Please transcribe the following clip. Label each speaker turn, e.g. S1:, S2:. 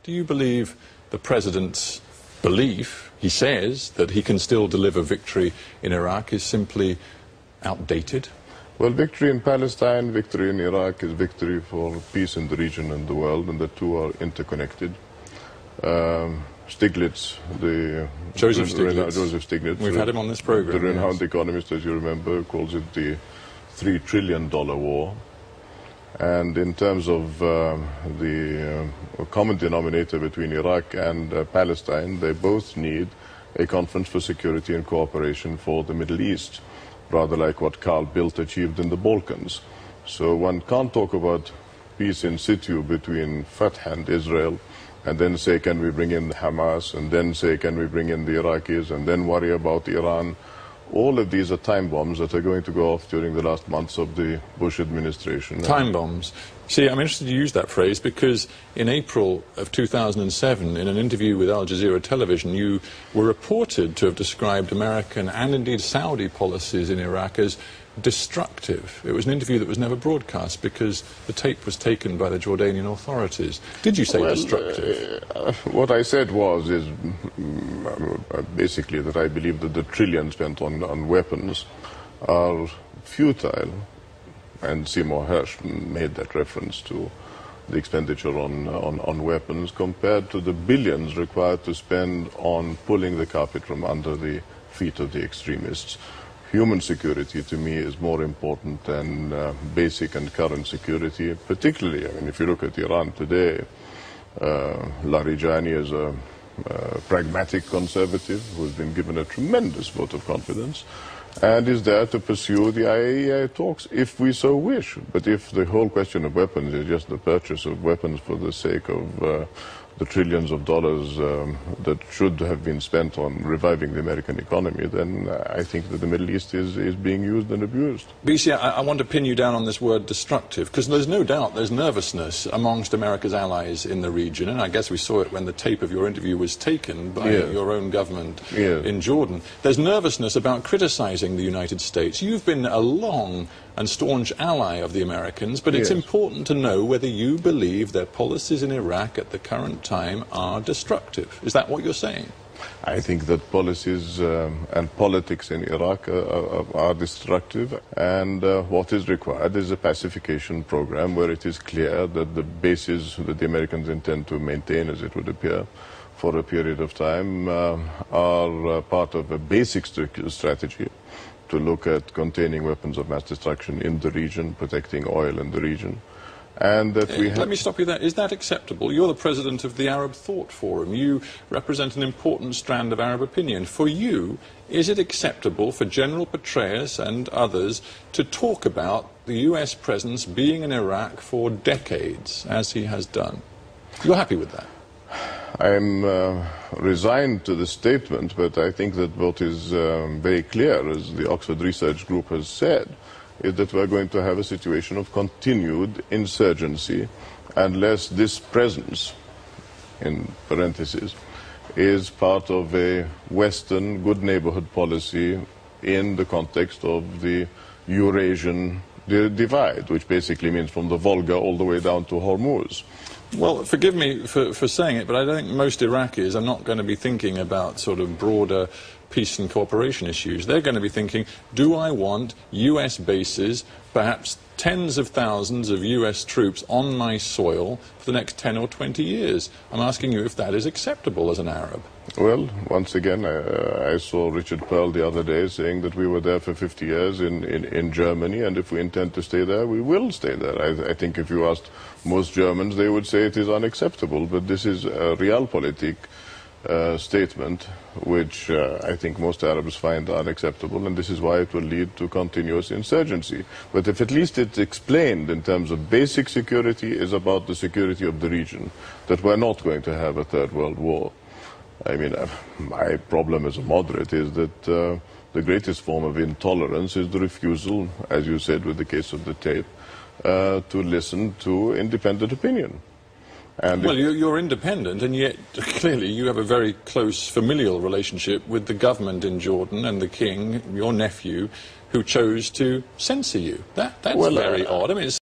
S1: Do you believe the President's belief, he says, that he can still deliver victory in Iraq is simply outdated?
S2: Well, victory in Palestine, victory in Iraq is victory for peace in the region and the world, and the two are interconnected. Stiglitz,
S1: Joseph Stiglitz. We've had him on this program.
S2: The renowned economist, as you remember, calls it the $3 trillion war. And in terms of the common denominator between Iraq and Palestine, they both need a conference for security and cooperation for the Middle East, rather like what Carl Bildt achieved in the Balkans. So one can't talk about peace in situ between Fatah and Israel and then say, can we bring in Hamas, and then say, can we bring in the Iraqis, and then worry about Iran. All of these are time bombs that are going to go off during the last months of the Bush administration.
S1: Time bombs. See, I'm interested to use that phrase because in April of 2007, in an interview with Al Jazeera television, you were reported to have described American and indeed Saudi policies in Iraq as destructive. It was an interview that was never broadcast because the tape was taken by the Jordanian authorities. Did you say destructive?
S2: What I said is basically that I believe that the trillions spent on weapons are futile, and Seymour Hersh made that reference to the expenditure on weapons compared to the billions required to spend on pulling the carpet from under the feet of the extremists. Human security, to me, is more important than basic and current security, particularly, I mean, if you look at Iran today, Larijani is a pragmatic conservative who has been given a tremendous vote of confidence and is there to pursue the IAEA talks if we so wish. But if the whole question of weapons is just the purchase of weapons for the sake of the trillions of dollars that should have been spent on reviving the American economy, then I think that the Middle East is being used and abused.
S1: BC, I want to pin you down on this word destructive, because there's no doubt there's nervousness amongst America's allies in the region, and I guess we saw it when the tape of your interview was taken by your own government in Jordan. There's nervousness about criticizing the United States. You've been a long and staunch ally of the Americans, but it's important to know whether you believe their policies in Iraq at the current time are destructive. Is that what you're saying?
S2: I think that policies and politics in Iraq are destructive, and what is required is a pacification program where it is clear that the bases that the Americans intend to maintain, as it would appear, for a period of time are part of a basic strategy to look at containing weapons of mass destruction in the region, protecting oil in the region. And that we have...
S1: Let me stop you there. Is that acceptable? You're the president of the Arab Thought Forum. You represent an important strand of Arab opinion. For you, is it acceptable for General Petraeus and others to talk about the US presence being in Iraq for decades, as he has done? You're happy with that?
S2: I'm resigned to the statement, but I think that what is very clear, as the Oxford Research Group has said, is that we're going to have a situation of continued insurgency unless this presence, in parentheses, is part of a Western good neighborhood policy in the context of the Eurasian divide, which basically means from the Volga all the way down to Hormuz.
S1: Well, forgive me for saying it, but I don't think most Iraqis are not going to be thinking about sort of broader peace and cooperation issues. They're going to be thinking, do I want US bases, perhaps tens of thousands of US troops on my soil for the next 10 or 20 years? I'm asking you if that is acceptable as an Arab.
S2: Well, once again, I saw Richard Pearl the other day saying that we were there for 50 years in Germany, and if we intend to stay there, we will stay there. I think if you asked most Germans, they would say it is unacceptable, but this is a realpolitik statement which I think most Arabs find unacceptable, and this is why it will lead to continuous insurgency. But if at least it's explained in terms of basic security is about the security of the region, that we're not going to have a third world war. I mean, my problem as a moderate is that the greatest form of intolerance is the refusal, as you said with the case of the tape, to listen to independent opinion. And
S1: well, you're independent, and yet clearly you have a very close familial relationship with the government in Jordan and the king, your nephew, who chose to censor you. That's very odd. I mean, it's